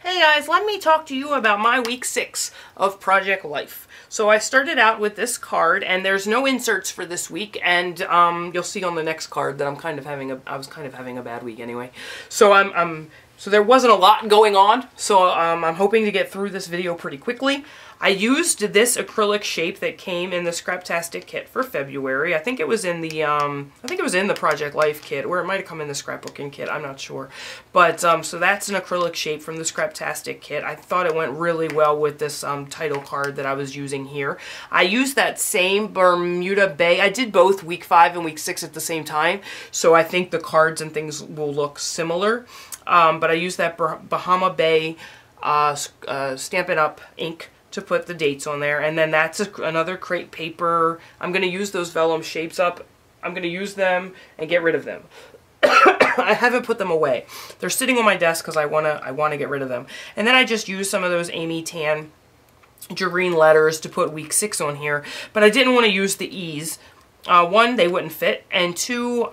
Hey guys, let me talk to you about my week 6 of Project Life. So I started out with this card, and there's no inserts for this week, and you'll see on the next card that I was kind of having a bad week anyway. So so there wasn't a lot going on, so I'm hoping to get through this video pretty quickly. I used this acrylic shape that came in the Scraptastic kit for February. I think it was in the Project Life kit, or it might have come in the scrapbooking kit, I'm not sure. But so that's an acrylic shape from the Scraptastic kit. I thought it went really well with this title card that I was using here. I used that same Bermuda Bay. I did both week 5 and week 6 at the same time, so I think the cards and things will look similar. But I used that Bahama Bay Stampin' Up! Ink to put the dates on there, and then that's another crepe paper. I'm going to use those vellum shapes up. I'm going to use them and get rid of them. I haven't put them away. They're sitting on my desk because I want to get rid of them. And then I just used some of those Amy Tan Jareen letters to put week 6 on here, but I didn't want to use the E's. One, they wouldn't fit, and two,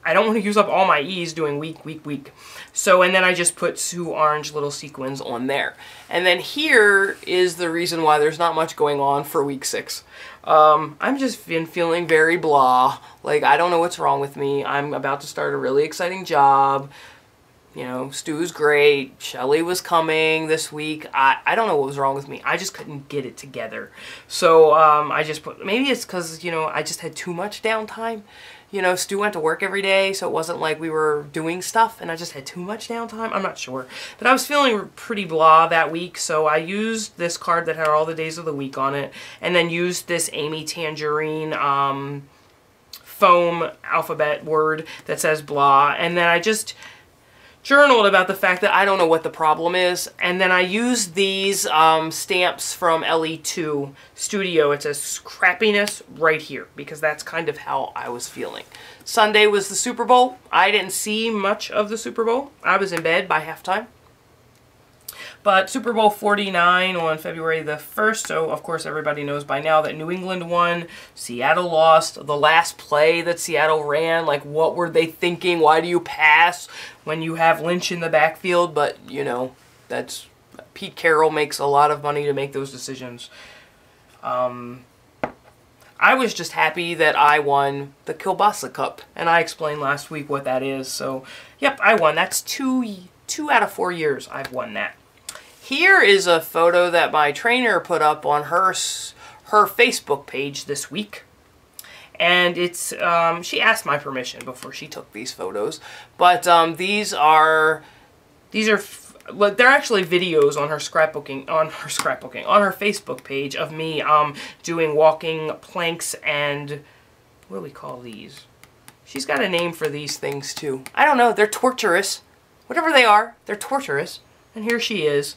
I don't want to use up all my E's doing week. So, and then I just put 2 orange little sequins on there. And then here is the reason why there's not much going on for week 6. I'm just been feeling very blah. Like, I don't know what's wrong with me. I'm about to start a really exciting job. You know, Stu's great. Shelly was coming this week. I don't know what was wrong with me. I just couldn't get it together. So, I just put, maybe it's because, you know, I just had too much downtime. You know, Stu went to work every day, so it wasn't like we were doing stuff, and I just had too much downtime. I'm not sure. But I was feeling pretty blah that week, so I used this card that had all the days of the week on it, and then used this Amy Tangerine foam alphabet word that says blah, and then I just journaled about the fact that I don't know what the problem is, and then I used these stamps from LE2 Studio. It says crappiness right here, because that's kind of how I was feeling. Sunday was the Super Bowl. I didn't see much of the Super Bowl. I was in bed by halftime. But Super Bowl 49 on February the 1st, so of course everybody knows by now that New England won, Seattle lost. The last play that Seattle ran, like, what were they thinking? Why do you pass when you have Lynch in the backfield? But, you know, that's, Pete Carroll makes a lot of money to make those decisions. I was just happy that I won the Kielbasa Cup, and I explained last week what that is, so, yep, I won. That's two out of 4 years I've won that. Here is a photo that my trainer put up on her Facebook page this week. And it's, she asked my permission before she took these photos. But these are, they're actually videos on her on her Facebook page of me doing walking planks and, what do we call these? She's got a name for these things too. I don't know, they're torturous. Whatever they are, they're torturous. And here she is,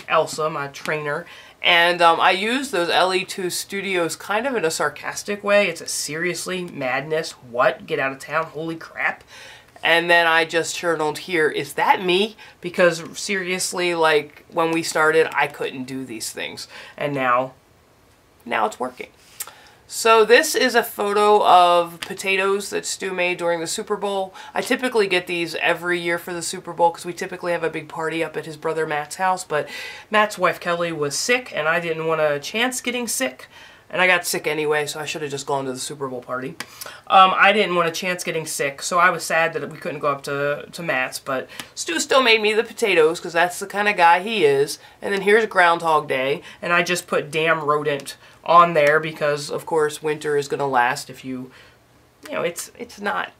Elsa, my trainer. And I use those LE2 Studios kind of in a sarcastic way. It's a seriously, madness, what? Get out of town, holy crap. And then I just journaled here, is that me? Because seriously, like, when we started, I couldn't do these things. And now it's working. So this is a photo of potatoes that Stu made during the Super Bowl. I typically get these every year for the Super Bowl because we typically have a big party up at his brother Matt's house, but Matt's wife Kelly was sick and I didn't want a chance getting sick. And I got sick anyway, so I should have just gone to the Super Bowl party. I didn't want a chance getting sick, so I was sad that we couldn't go up to Matt's, but Stu still made me the potatoes because that's the kind of guy he is. And then here's Groundhog Day, and I just put damn rodent on there because, of course, winter is going to last if you know, it's not,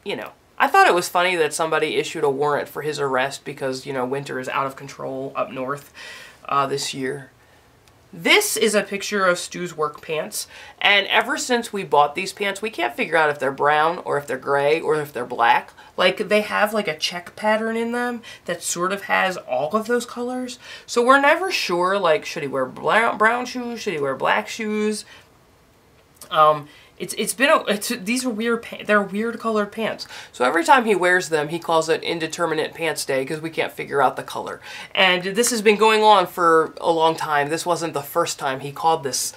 you know. I thought it was funny that somebody issued a warrant for his arrest because, you know, winter is out of control up north this year. This is a picture of Stu's work pants, and ever since we bought these pants, we can't figure out if they're brown or if they're gray or if they're black. Like, they have like a check pattern in them that sort of has all of those colors. So we're never sure, like, should he wear brown shoes? Should he wear black shoes? these are weird, they're weird colored pants. So every time he wears them, he calls it Indeterminate Pants Day because we can't figure out the color. And this has been going on for a long time. This wasn't the first time he called these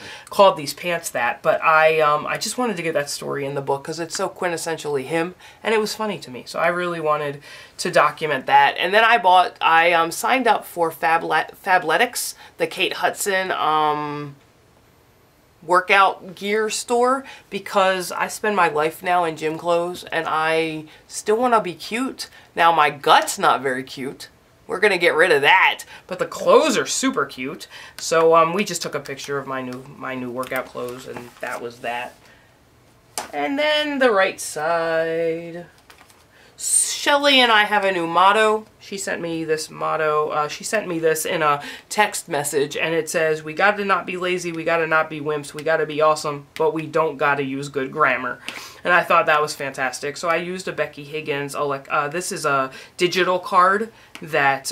pants that, but I just wanted to get that story in the book because it's so quintessentially him, and it was funny to me. So I really wanted to document that. And then I signed up for Fabletics, the Kate Hudson, workout gear store, because I spend my life now in gym clothes and I still want to be cute. Now my gut's not very cute. We're gonna get rid of that, but the clothes are super cute. So we just took a picture of my new workout clothes, and that was that. And then the right side. Shelly and I have a new motto. She sent me this motto. She sent me this in a text message, and it says, "We got to not be lazy, we got to not be wimps, we got to be awesome, but we don't got to use good grammar." And I thought that was fantastic. So I used a Becky Higgins. This is a digital card that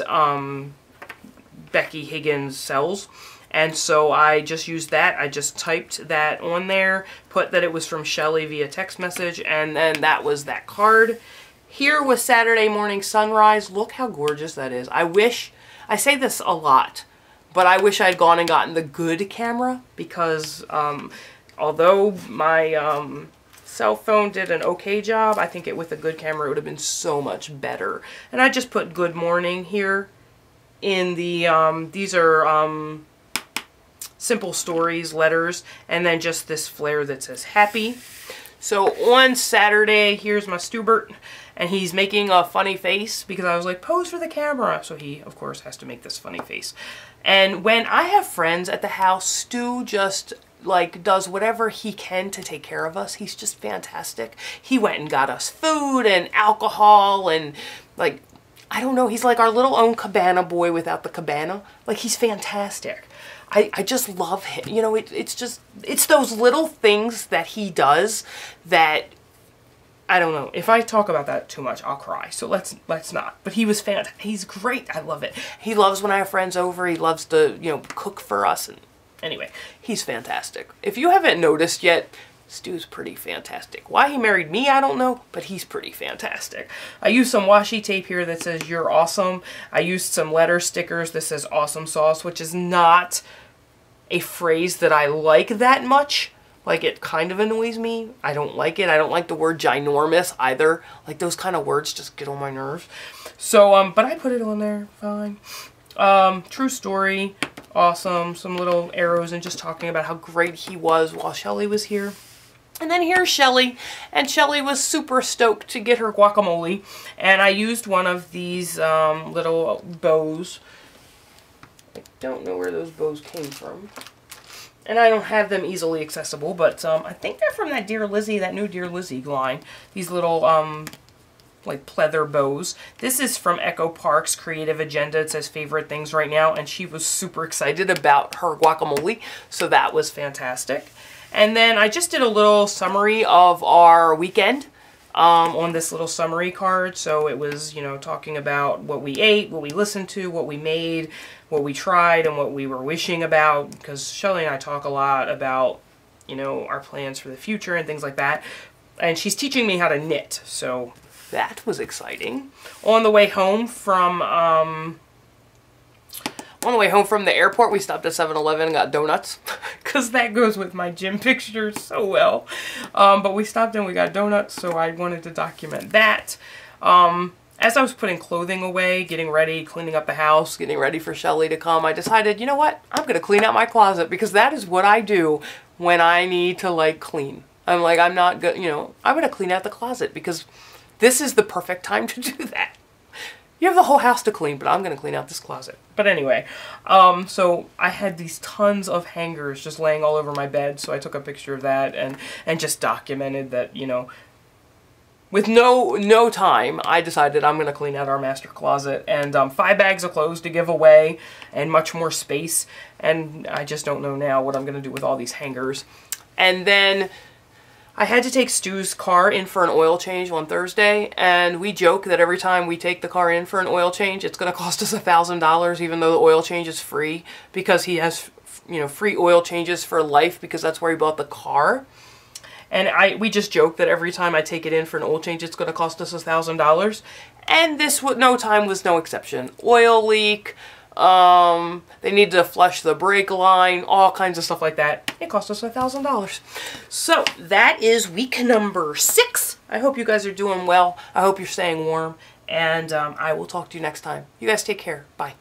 Becky Higgins sells. And so I just used that. I just typed that on there, put that it was from Shelly via text message, and then that was that card. Here was Saturday morning sunrise. Look how gorgeous that is. I say this a lot, but I wish I had gone and gotten the good camera, because although my cell phone did an okay job, I think with a good camera it would have been so much better. And I just put good morning here in the, these are simple stories, letters, and then just this flare that says happy. So on Saturday, here's my Stubert, and he's making a funny face because I was like, pose for the camera. So he, of course, has to make this funny face. And when I have friends at the house, Stu just like does whatever he can to take care of us. He's just fantastic. He went and got us food and alcohol and like, I don't know, he's like our little own cabana boy without the cabana. Like, he's fantastic. I just love him. You know, it's those little things that he does that, I don't know. If I talk about that too much, I'll cry. So let's not. But he was fantastic. He's great. I love it. He loves when I have friends over. He loves to, you know, cook for us. And anyway, he's fantastic. If you haven't noticed yet, Stu's pretty fantastic. Why he married me, I don't know, but he's pretty fantastic. I used some washi tape here that says "You're awesome." I used some letter stickers that says "Awesome Sauce," which is not a phrase that I like that much. Like, it kind of annoys me. I don't like it. I don't like the word ginormous either. Like, those kind of words just get on my nerves. So, but I put it on there, fine. True story, awesome. Some little arrows and just talking about how great he was while Shelly was here. And then here's Shelly, and Shelly was super stoked to get her guacamole. And I used one of these little bows. I don't know where those bows came from. And I don't have them easily accessible, but I think they're from that Dear Lizzie, that new Dear Lizzie line. These little, like, pleather bows. This is from Echo Park's Creative Agenda. It says favorite things right now, and she was super excited about her guacamole, so that was fantastic. And then I just did a little summary of our weekend on this little summary card. So it was, you know, talking about what we ate, what we listened to, what we made, what we tried, and what we were wishing about, because Shelly and I talk a lot about, you know, our plans for the future and things like that. And she's teaching me how to knit, so that was exciting. On the way home from the airport, we stopped at 7-Eleven and got donuts, because that goes with my gym pictures so well. But we stopped and we got donuts, so I wanted to document that. As I was putting clothing away, getting ready, cleaning up the house, getting ready for Shelly to come, I decided, you know what? I'm going to clean out my closet, because that is what I do when I need to, like, clean. I'm like, I'm not good, you know, I'm going to clean out the closet, because this is the perfect time to do that. You have the whole house to clean, but I'm going to clean out this closet. But anyway, so I had these tons of hangers just laying all over my bed, so I took a picture of that and just documented that, you know, with no time, I decided I'm going to clean out our master closet, and 5 bags of clothes to give away and much more space, and I just don't know now what I'm going to do with all these hangers. And then I had to take Stu's car in for an oil change on Thursday, and we joke that every time we take the car in for an oil change, it's going to cost us $1,000, even though the oil change is free, because he has, you know, free oil changes for life, because that's where he bought the car. And we just joke that every time I take it in for an oil change, it's going to cost us $1,000. And this no time was no exception. Oil leak, they need to flush the brake line, all kinds of stuff like that. It cost us $1,000. So that is week number 6. I hope you guys are doing well. I hope you're staying warm. And I will talk to you next time. You guys take care. Bye.